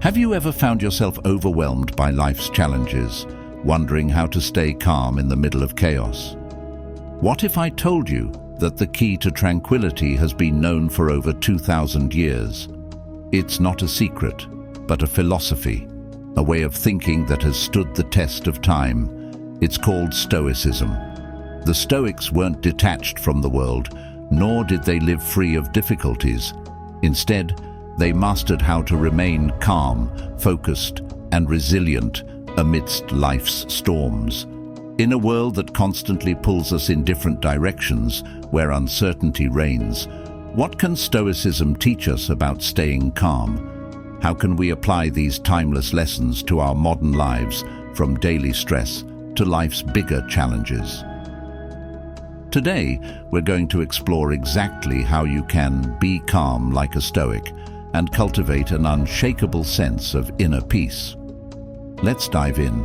Have you ever found yourself overwhelmed by life's challenges, wondering how to stay calm in the middle of chaos? What if I told you that the key to tranquility has been known for over 2,000 years? It's not a secret, but a philosophy, a way of thinking that has stood the test of time. It's called Stoicism. The Stoics weren't detached from the world, nor did they live free of difficulties. Instead, they mastered how to remain calm, focused, and resilient amidst life's storms. In a world that constantly pulls us in different directions, where uncertainty reigns, what can Stoicism teach us about staying calm? How can we apply these timeless lessons to our modern lives, from daily stress to life's bigger challenges? Today, we're going to explore exactly how you can be calm like a Stoic and cultivate an unshakable sense of inner peace. Let's dive in.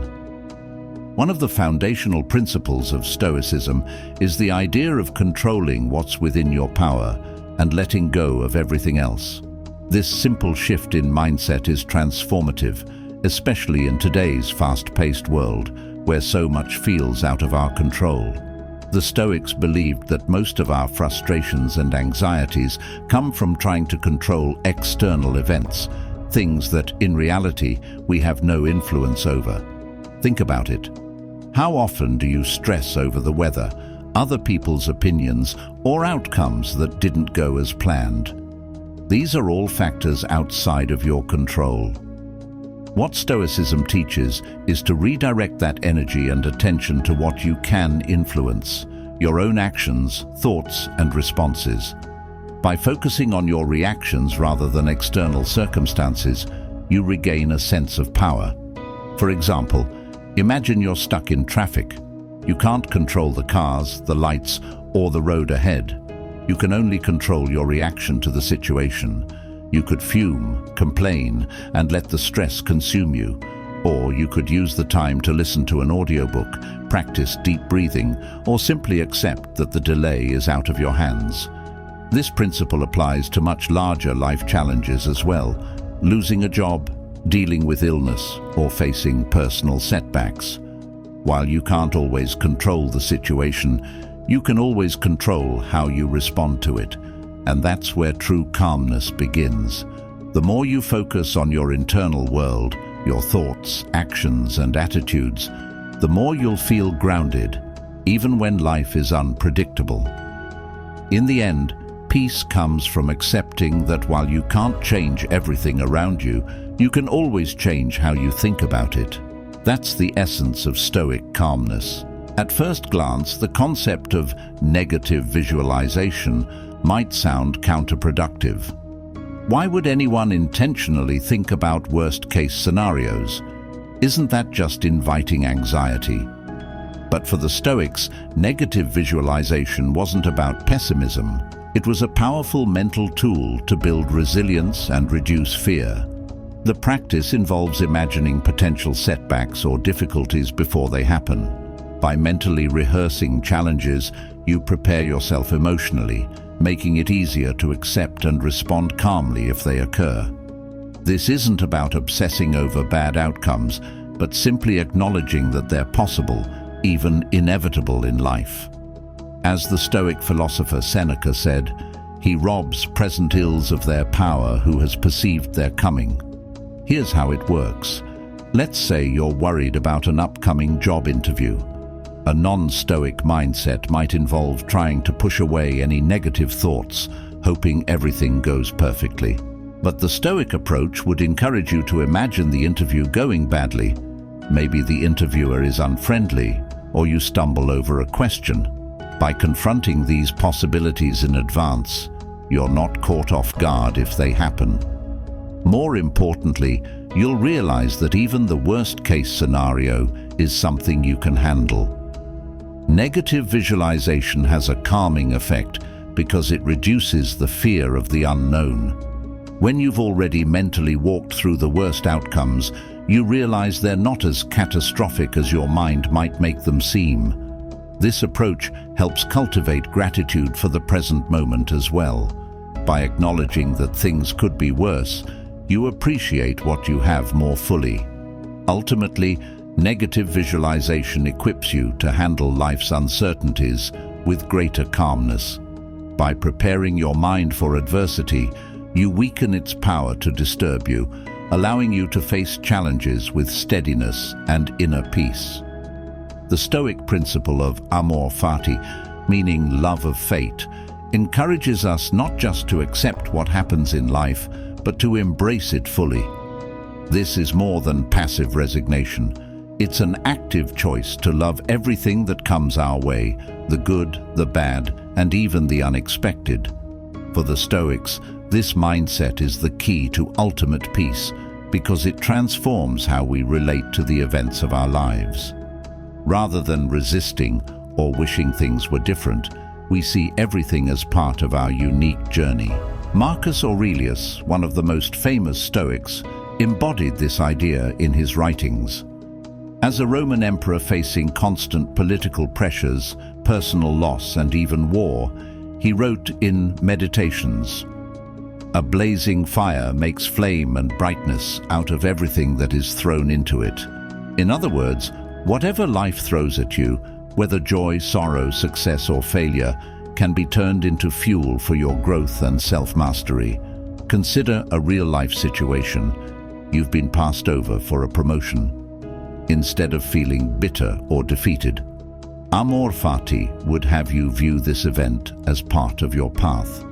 One of the foundational principles of Stoicism is the idea of controlling what's within your power and letting go of everything else. This simple shift in mindset is transformative, especially in today's fast-paced world, where so much feels out of our control. The Stoics believed that most of our frustrations and anxieties come from trying to control external events, things that, in reality, we have no influence over. Think about it. How often do you stress over the weather, other people's opinions, or outcomes that didn't go as planned? These are all factors outside of your control. What Stoicism teaches is to redirect that energy and attention to what you can influence, your own actions, thoughts, and responses. By focusing on your reactions rather than external circumstances, you regain a sense of power. For example, imagine you're stuck in traffic. You can't control the cars, the lights, or the road ahead. You can only control your reaction to the situation. You could fume, complain, and let the stress consume you. Or you could use the time to listen to an audiobook, practice deep breathing, or simply accept that the delay is out of your hands. This principle applies to much larger life challenges as well: losing a job, dealing with illness, or facing personal setbacks. While you can't always control the situation, you can always control how you respond to it. And that's where true calmness begins. The more you focus on your internal world, your thoughts, actions, and attitudes, the more you'll feel grounded, even when life is unpredictable. In the end, peace comes from accepting that while you can't change everything around you, you can always change how you think about it. That's the essence of Stoic calmness. At first glance, the concept of negative visualization might sound counterproductive. Why would anyone intentionally think about worst-case scenarios? Isn't that just inviting anxiety? But for the Stoics, negative visualization wasn't about pessimism. It was a powerful mental tool to build resilience and reduce fear. The practice involves imagining potential setbacks or difficulties before they happen. By mentally rehearsing challenges, you prepare yourself emotionally, making it easier to accept and respond calmly if they occur. This isn't about obsessing over bad outcomes, but simply acknowledging that they're possible, even inevitable in life. As the Stoic philosopher Seneca said, "He robs present ills of their power who has perceived their coming." Here's how it works. Let's say you're worried about an upcoming job interview. A non-Stoic mindset might involve trying to push away any negative thoughts, hoping everything goes perfectly. But the Stoic approach would encourage you to imagine the interview going badly. Maybe the interviewer is unfriendly, or you stumble over a question. By confronting these possibilities in advance, you're not caught off guard if they happen. More importantly, you'll realize that even the worst-case scenario is something you can handle. Negative visualization has a calming effect because it reduces the fear of the unknown. When you've already mentally walked through the worst outcomes, you realize they're not as catastrophic as your mind might make them seem. This approach helps cultivate gratitude for the present moment as well. By acknowledging that things could be worse, you appreciate what you have more fully. Ultimately, negative visualization equips you to handle life's uncertainties with greater calmness. By preparing your mind for adversity, you weaken its power to disturb you, allowing you to face challenges with steadiness and inner peace. The Stoic principle of amor fati, meaning love of fate, encourages us not just to accept what happens in life, but to embrace it fully. This is more than passive resignation. It's an active choice to love everything that comes our way, the good, the bad, and even the unexpected. For the Stoics, this mindset is the key to ultimate peace because it transforms how we relate to the events of our lives. Rather than resisting or wishing things were different, we see everything as part of our unique journey. Marcus Aurelius, one of the most famous Stoics, embodied this idea in his writings. As a Roman emperor facing constant political pressures, personal loss, and even war, he wrote in Meditations, "A blazing fire makes flame and brightness out of everything that is thrown into it." In other words, whatever life throws at you, whether joy, sorrow, success, or failure, can be turned into fuel for your growth and self-mastery. Consider a real-life situation. You've been passed over for a promotion. Instead of feeling bitter or defeated, amor fati would have you view this event as part of your path.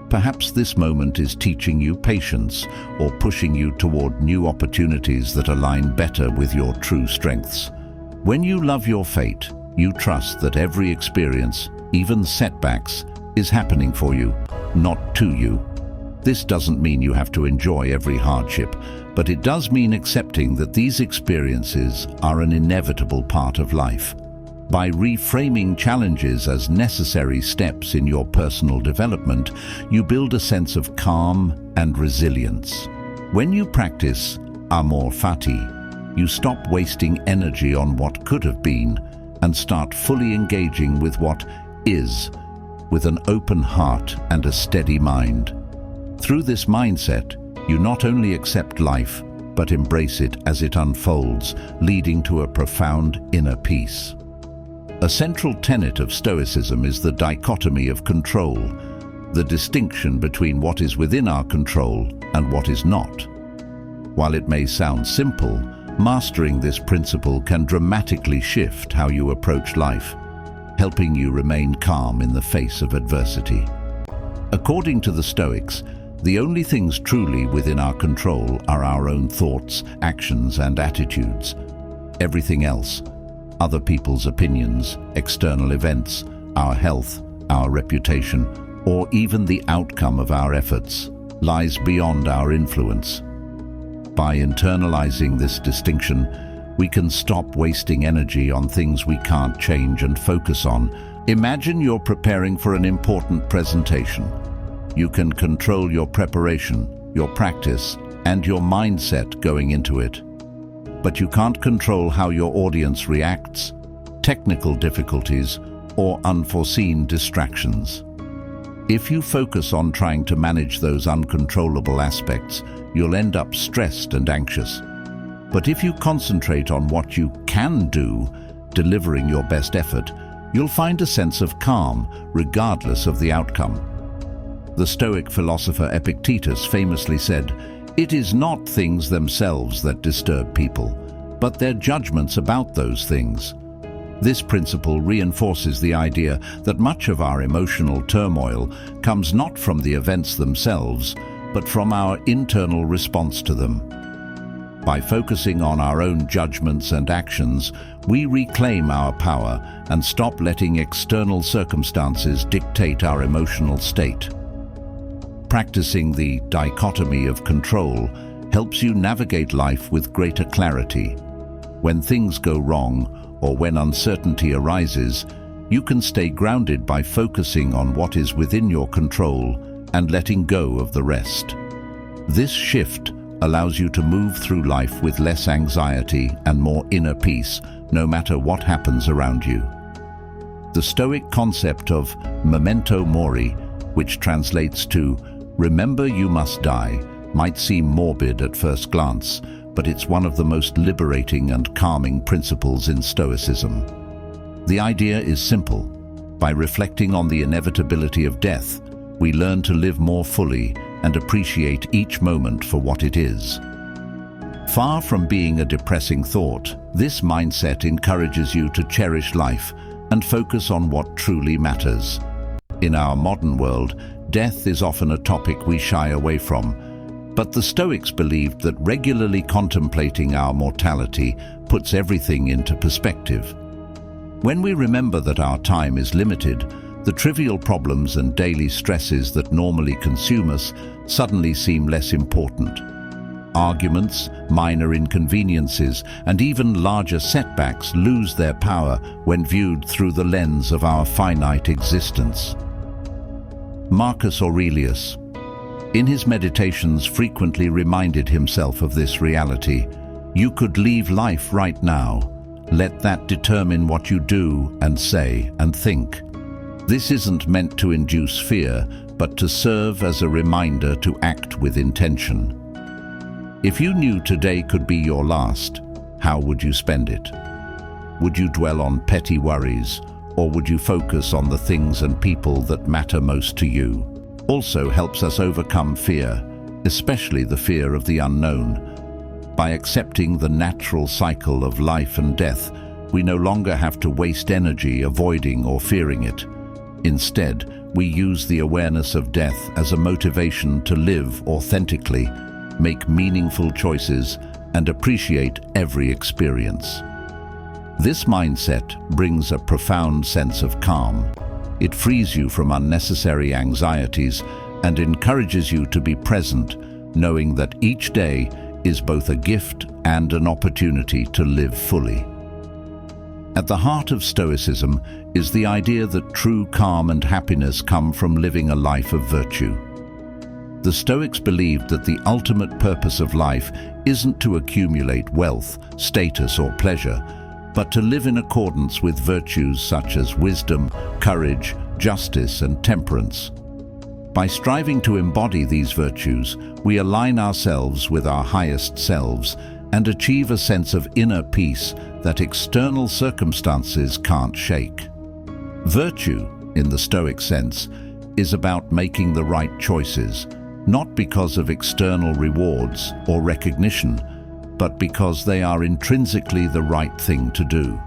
Perhaps this moment is teaching you patience or pushing you toward new opportunities that align better with your true strengths. When you love your fate, you trust that every experience, even setbacks, is happening for you, not to you. This doesn't mean you have to enjoy every hardship, but it does mean accepting that these experiences are an inevitable part of life. By reframing challenges as necessary steps in your personal development, you build a sense of calm and resilience. When you practice amor fati, you stop wasting energy on what could have been and start fully engaging with what is, with an open heart and a steady mind. Through this mindset, you not only accept life, but embrace it as it unfolds, leading to a profound inner peace. A central tenet of Stoicism is the dichotomy of control, the distinction between what is within our control and what is not. While it may sound simple, mastering this principle can dramatically shift how you approach life, helping you remain calm in the face of adversity. According to the Stoics, the only things truly within our control are our own thoughts, actions, and attitudes. Everything else, other people's opinions, external events, our health, our reputation, or even the outcome of our efforts, lies beyond our influence. By internalizing this distinction, we can stop wasting energy on things we can't change and focus on. Imagine you're preparing for an important presentation. You can control your preparation, your practice, and your mindset going into it. But you can't control how your audience reacts, technical difficulties, or unforeseen distractions. If you focus on trying to manage those uncontrollable aspects, you'll end up stressed and anxious. But if you concentrate on what you can do, delivering your best effort, you'll find a sense of calm, regardless of the outcome. The Stoic philosopher Epictetus famously said, "It is not things themselves that disturb people, but their judgments about those things." This principle reinforces the idea that much of our emotional turmoil comes not from the events themselves, but from our internal response to them. By focusing on our own judgments and actions, we reclaim our power and stop letting external circumstances dictate our emotional state. Practicing the dichotomy of control helps you navigate life with greater clarity. When things go wrong or when uncertainty arises, you can stay grounded by focusing on what is within your control and letting go of the rest. This shift allows you to move through life with less anxiety and more inner peace, no matter what happens around you. The Stoic concept of memento mori, which translates to "remember you must die," might seem morbid at first glance, but it's one of the most liberating and calming principles in Stoicism. The idea is simple. By reflecting on the inevitability of death, we learn to live more fully and appreciate each moment for what it is. Far from being a depressing thought, this mindset encourages you to cherish life and focus on what truly matters. In our modern world, death is often a topic we shy away from, but the Stoics believed that regularly contemplating our mortality puts everything into perspective. When we remember that our time is limited, the trivial problems and daily stresses that normally consume us suddenly seem less important. Arguments, minor inconveniences, and even larger setbacks lose their power when viewed through the lens of our finite existence. Marcus Aurelius, in his meditations, frequently reminded himself of this reality. You could leave life right now. Let that determine what you do and say and think. This isn't meant to induce fear, but to serve as a reminder to act with intention. If you knew today could be your last, how would you spend it? Would you dwell on petty worries, or would you focus on the things and people that matter most to you? Also helps us overcome fear, especially the fear of the unknown. By accepting the natural cycle of life and death, we no longer have to waste energy avoiding or fearing it. Instead, we use the awareness of death as a motivation to live authentically, make meaningful choices, and appreciate every experience. This mindset brings a profound sense of calm. It frees you from unnecessary anxieties and encourages you to be present, knowing that each day is both a gift and an opportunity to live fully. At the heart of Stoicism is the idea that true calm and happiness come from living a life of virtue. The Stoics believed that the ultimate purpose of life isn't to accumulate wealth, status, or pleasure, but to live in accordance with virtues such as wisdom, courage, justice, and temperance. By striving to embody these virtues, we align ourselves with our highest selves and achieve a sense of inner peace that external circumstances can't shake. Virtue, in the Stoic sense, is about making the right choices, not because of external rewards or recognition, but because they are intrinsically the right thing to do.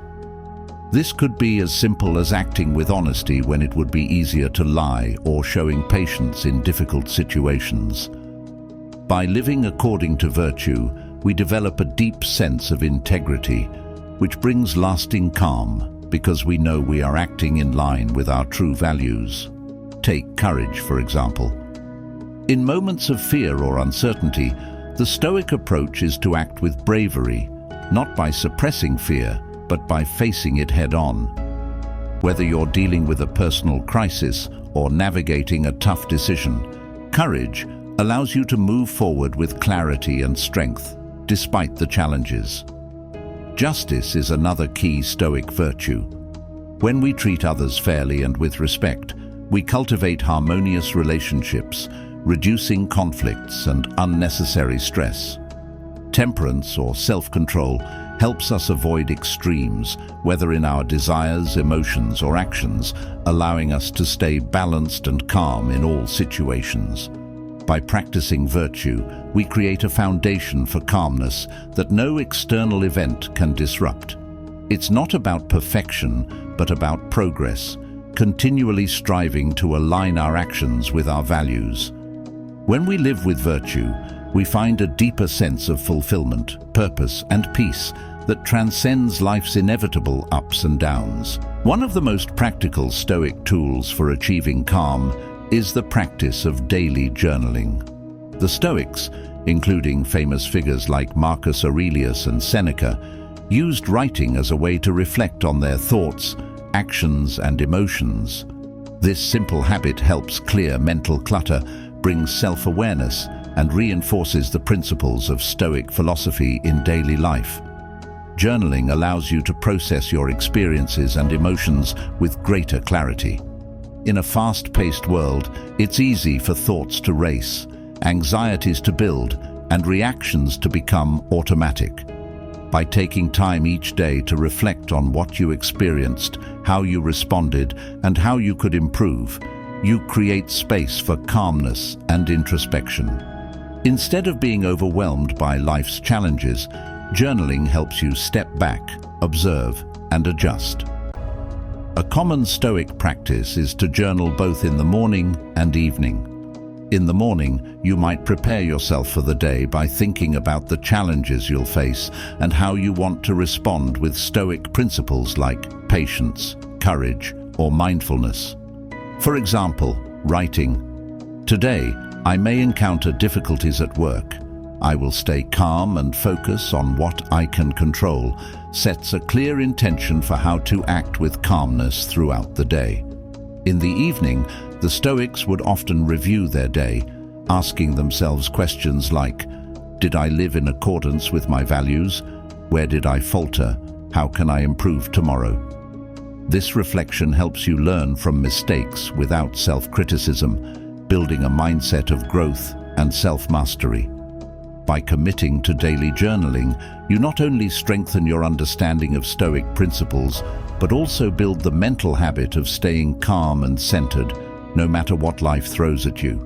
This could be as simple as acting with honesty when it would be easier to lie, or showing patience in difficult situations. By living according to virtue, we develop a deep sense of integrity, which brings lasting calm because we know we are acting in line with our true values. Take courage, for example. In moments of fear or uncertainty, the Stoic approach is to act with bravery, not by suppressing fear, but by facing it head-on. Whether you're dealing with a personal crisis or navigating a tough decision, courage allows you to move forward with clarity and strength, despite the challenges. Justice is another key Stoic virtue. When we treat others fairly and with respect, we cultivate harmonious relationships, reducing conflicts and unnecessary stress. Temperance, or self-control, helps us avoid extremes, whether in our desires, emotions, or actions, allowing us to stay balanced and calm in all situations. By practicing virtue, we create a foundation for calmness that no external event can disrupt. It's not about perfection, but about progress, continually striving to align our actions with our values. When we live with virtue, we find a deeper sense of fulfillment, purpose, and peace that transcends life's inevitable ups and downs. One of the most practical Stoic tools for achieving calm is the practice of daily journaling. The Stoics, including famous figures like Marcus Aurelius and Seneca, used writing as a way to reflect on their thoughts, actions, and emotions. This simple habit helps clear mental clutter, brings self-awareness, and reinforces the principles of Stoic philosophy in daily life. Journaling allows you to process your experiences and emotions with greater clarity. In a fast-paced world, it's easy for thoughts to race, anxieties to build, and reactions to become automatic. By taking time each day to reflect on what you experienced, how you responded, and how you could improve, you create space for calmness and introspection. Instead of being overwhelmed by life's challenges, journaling helps you step back, observe, and adjust. A common Stoic practice is to journal both in the morning and evening. In the morning, you might prepare yourself for the day by thinking about the challenges you'll face and how you want to respond with Stoic principles like patience, courage, or mindfulness. For example, writing, "Today, I may encounter difficulties at work. I will stay calm and focus on what I can control," sets a clear intention for how to act with calmness throughout the day. In the evening, the Stoics would often review their day, asking themselves questions like, "Did I live in accordance with my values? Where did I falter? How can I improve tomorrow?" This reflection helps you learn from mistakes without self-criticism, building a mindset of growth and self-mastery. By committing to daily journaling, you not only strengthen your understanding of Stoic principles, but also build the mental habit of staying calm and centered, no matter what life throws at you.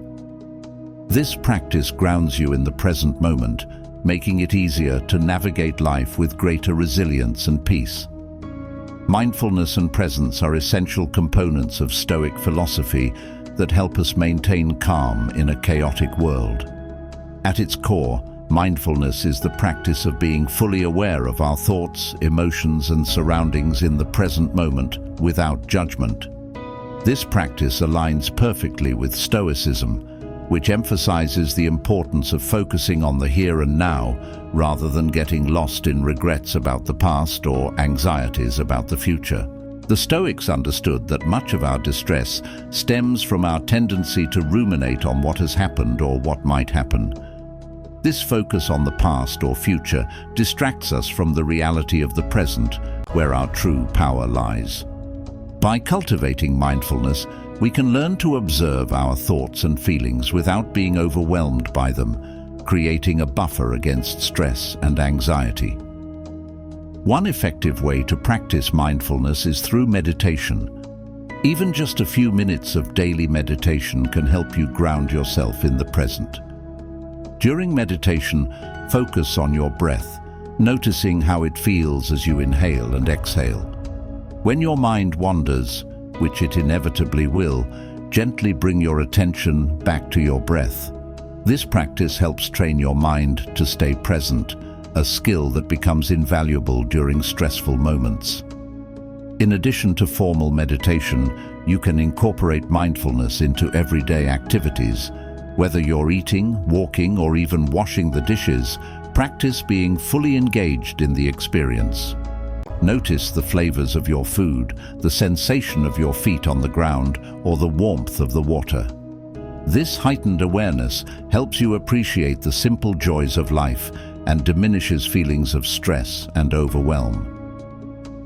This practice grounds you in the present moment, making it easier to navigate life with greater resilience and peace. Mindfulness and presence are essential components of Stoic philosophy that help us maintain calm in a chaotic world. At its core, mindfulness is the practice of being fully aware of our thoughts, emotions, and surroundings in the present moment without judgment. This practice aligns perfectly with Stoicism, which emphasizes the importance of focusing on the here and now rather than getting lost in regrets about the past or anxieties about the future. The Stoics understood that much of our distress stems from our tendency to ruminate on what has happened or what might happen. This focus on the past or future distracts us from the reality of the present, where our true power lies. By cultivating mindfulness, we can learn to observe our thoughts and feelings without being overwhelmed by them, creating a buffer against stress and anxiety. One effective way to practice mindfulness is through meditation. Even just a few minutes of daily meditation can help you ground yourself in the present. During meditation, focus on your breath, noticing how it feels as you inhale and exhale. When your mind wanders, which it inevitably will, gently bring your attention back to your breath. This practice helps train your mind to stay present, a skill that becomes invaluable during stressful moments. In addition to formal meditation, you can incorporate mindfulness into everyday activities. Whether you're eating, walking, or even washing the dishes, practice being fully engaged in the experience. Notice the flavors of your food, the sensation of your feet on the ground, or the warmth of the water. This heightened awareness helps you appreciate the simple joys of life and diminishes feelings of stress and overwhelm.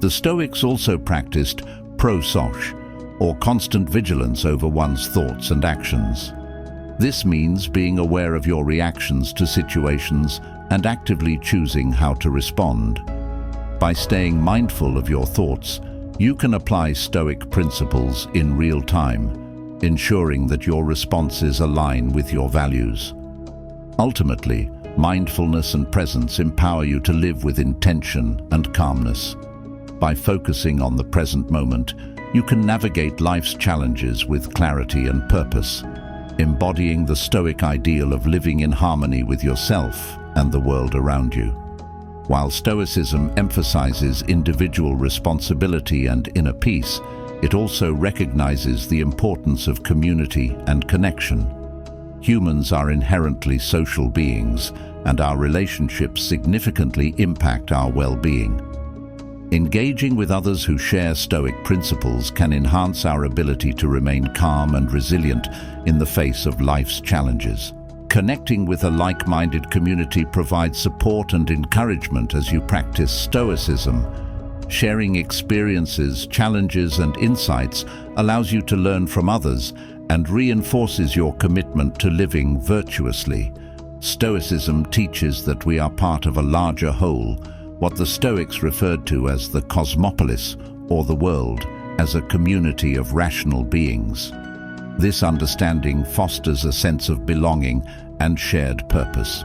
The Stoics also practiced prosoph, or constant vigilance over one's thoughts and actions. This means being aware of your reactions to situations and actively choosing how to respond. By staying mindful of your thoughts, you can apply Stoic principles in real time, ensuring that your responses align with your values. Ultimately, mindfulness and presence empower you to live with intention and calmness. By focusing on the present moment, you can navigate life's challenges with clarity and purpose, embodying the Stoic ideal of living in harmony with yourself and the world around you. While Stoicism emphasizes individual responsibility and inner peace, it also recognizes the importance of community and connection. Humans are inherently social beings, and our relationships significantly impact our well-being. Engaging with others who share Stoic principles can enhance our ability to remain calm and resilient in the face of life's challenges. Connecting with a like-minded community provides support and encouragement as you practice Stoicism. Sharing experiences, challenges, and insights allows you to learn from others and reinforces your commitment to living virtuously. Stoicism teaches that we are part of a larger whole, what the Stoics referred to as the cosmopolis, or the world, as a community of rational beings. This understanding fosters a sense of belonging and shared purpose.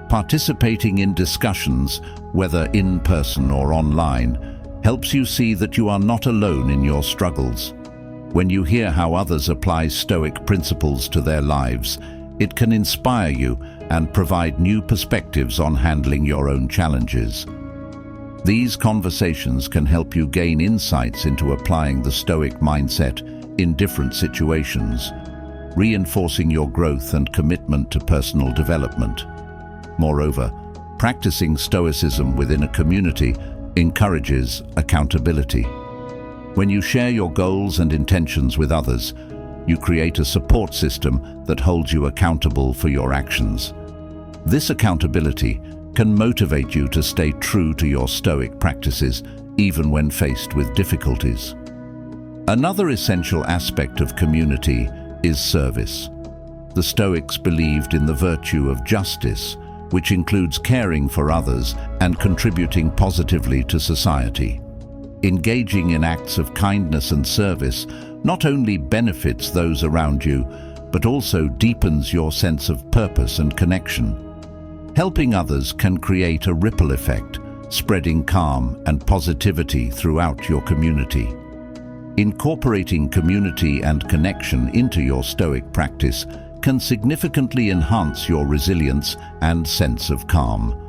Participating in discussions, whether in person or online, helps you see that you are not alone in your struggles. When you hear how others apply Stoic principles to their lives, it can inspire you and provide new perspectives on handling your own challenges. These conversations can help you gain insights into applying the Stoic mindset in different situations, reinforcing your growth and commitment to personal development. Moreover, practicing Stoicism within a community encourages accountability. When you share your goals and intentions with others, you create a support system that holds you accountable for your actions. This accountability can motivate you to stay true to your Stoic practices, even when faced with difficulties. Another essential aspect of community is service. The Stoics believed in the virtue of justice, which includes caring for others and contributing positively to society. Engaging in acts of kindness and service not only benefits those around you, but also deepens your sense of purpose and connection. Helping others can create a ripple effect, spreading calm and positivity throughout your community. Incorporating community and connection into your Stoic practice can significantly enhance your resilience and sense of calm.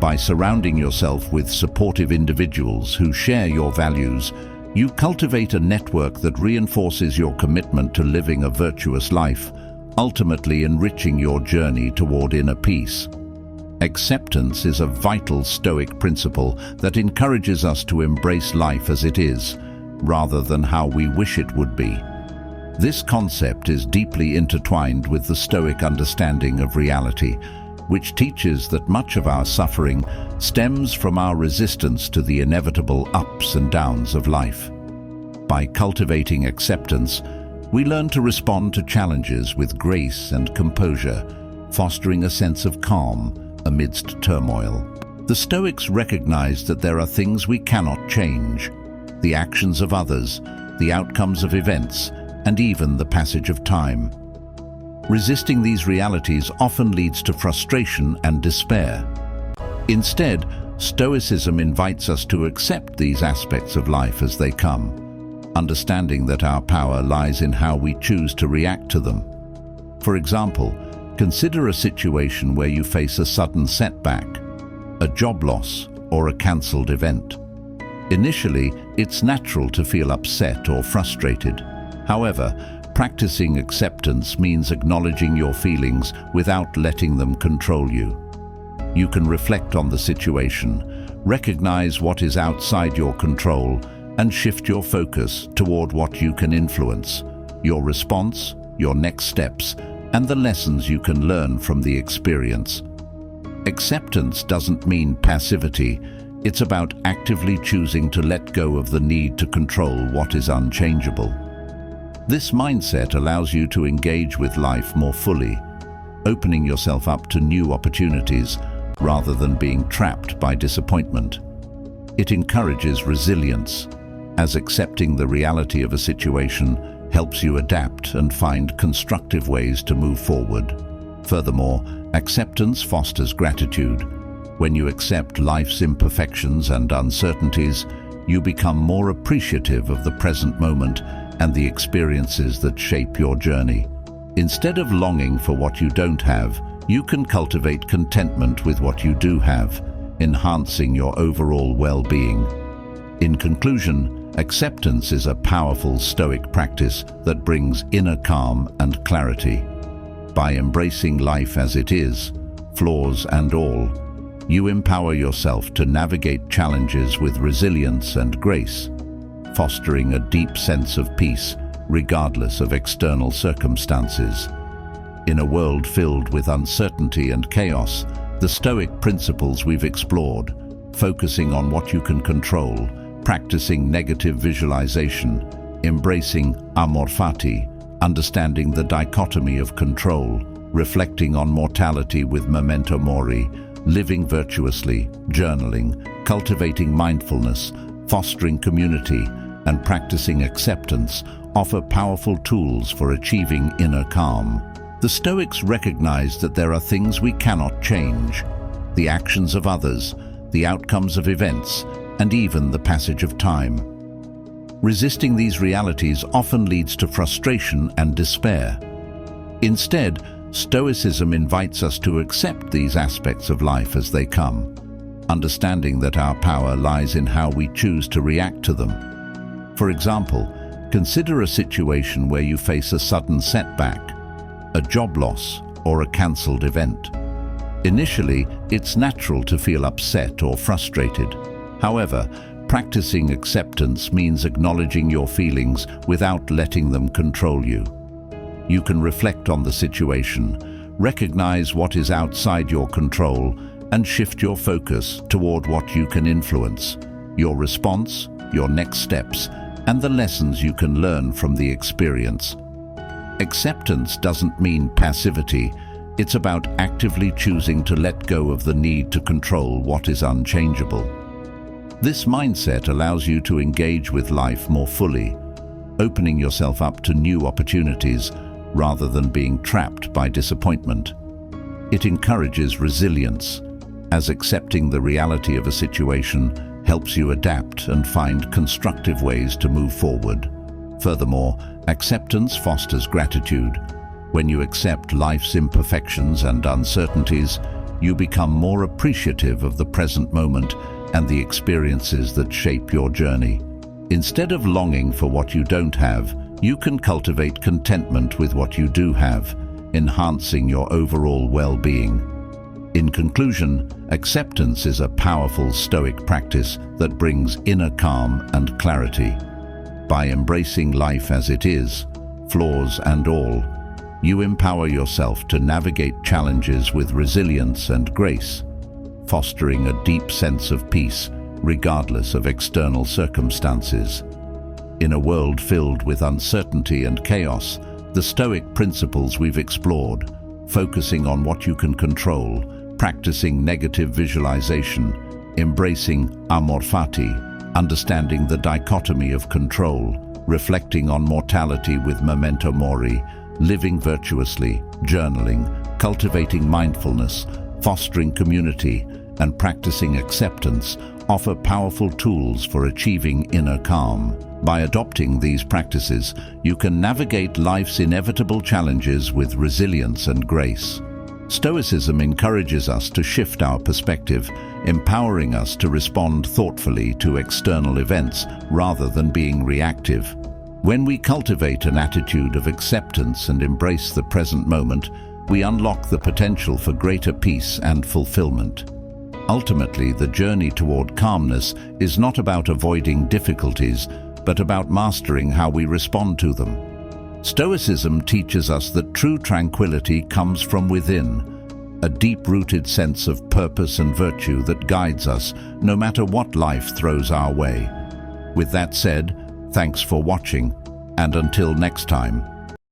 By surrounding yourself with supportive individuals who share your values, you cultivate a network that reinforces your commitment to living a virtuous life, ultimately enriching your journey toward inner peace. Acceptance is a vital Stoic principle that encourages us to embrace life as it is, rather than how we wish it would be. This concept is deeply intertwined with the Stoic understanding of reality, which teaches that much of our suffering stems from our resistance to the inevitable ups and downs of life. By cultivating acceptance, we learn to respond to challenges with grace and composure, fostering a sense of calm amidst turmoil. The Stoics recognized that there are things we cannot change: the actions of others, the outcomes of events, and even the passage of time. Resisting these realities often leads to frustration and despair. Instead, Stoicism invites us to accept these aspects of life as they come, understanding that our power lies in how we choose to react to them. For example, consider a situation where you face a sudden setback, a job loss, or a cancelled event. Initially, it's natural to feel upset or frustrated. However, practicing acceptance means acknowledging your feelings without letting them control you. You can reflect on the situation, recognize what is outside your control, and shift your focus toward what you can influence: your response, your next steps, and the lessons you can learn from the experience. Acceptance doesn't mean passivity. It's about actively choosing to let go of the need to control what is unchangeable. This mindset allows you to engage with life more fully, opening yourself up to new opportunities rather than being trapped by disappointment. It encourages resilience, as accepting the reality of a situation helps you adapt and find constructive ways to move forward. Furthermore, acceptance fosters gratitude. When you accept life's imperfections and uncertainties, you become more appreciative of the present moment and the experiences that shape your journey. Instead of longing for what you don't have, you can cultivate contentment with what you do have, enhancing your overall well-being. In conclusion, acceptance is a powerful Stoic practice that brings inner calm and clarity. By embracing life as it is, flaws and all, you empower yourself to navigate challenges with resilience and grace, fostering a deep sense of peace regardless of external circumstances. In a world filled with uncertainty and chaos, the Stoic principles we've explored, focusing on what you can control, practicing negative visualization, embracing amor fati, understanding the dichotomy of control, reflecting on mortality with memento mori, living virtuously, journaling, cultivating mindfulness, fostering community, and practicing acceptance offer powerful tools for achieving inner calm. The Stoics recognize that there are things we cannot change: the actions of others, the outcomes of events, and even the passage of time. Resisting these realities often leads to frustration and despair. Instead, Stoicism invites us to accept these aspects of life as they come, understanding that our power lies in how we choose to react to them. For example, consider a situation where you face a sudden setback, a job loss, or a cancelled event. Initially, it's natural to feel upset or frustrated. However, practicing acceptance means acknowledging your feelings without letting them control you. You can reflect on the situation, recognize what is outside your control, and shift your focus toward what you can influence: your response, your next steps, and the lessons you can learn from the experience. Acceptance doesn't mean passivity. It's about actively choosing to let go of the need to control what is unchangeable. This mindset allows you to engage with life more fully, opening yourself up to new opportunities rather than being trapped by disappointment. It encourages resilience, as accepting the reality of a situation helps you adapt and find constructive ways to move forward. Furthermore, acceptance fosters gratitude. When you accept life's imperfections and uncertainties, you become more appreciative of the present moment and the experiences that shape your journey. Instead of longing for what you don't have, you can cultivate contentment with what you do have, enhancing your overall well-being. In conclusion, acceptance is a powerful Stoic practice that brings inner calm and clarity. By embracing life as it is, flaws and all, you empower yourself to navigate challenges with resilience and grace, fostering a deep sense of peace regardless of external circumstances. In a world filled with uncertainty and chaos, the Stoic principles we've explored, focusing on what you can control, practicing negative visualization, embracing amor fati, understanding the dichotomy of control, reflecting on mortality with memento mori, living virtuously, journaling, cultivating mindfulness, fostering community, and practicing acceptance offer powerful tools for achieving inner calm. By adopting these practices, you can navigate life's inevitable challenges with resilience and grace. Stoicism encourages us to shift our perspective, empowering us to respond thoughtfully to external events rather than being reactive. When we cultivate an attitude of acceptance and embrace the present moment, we unlock the potential for greater peace and fulfillment. Ultimately, the journey toward calmness is not about avoiding difficulties, but about mastering how we respond to them. Stoicism teaches us that true tranquility comes from within, a deep-rooted sense of purpose and virtue that guides us no matter what life throws our way. With that said, thanks for watching, and until next time.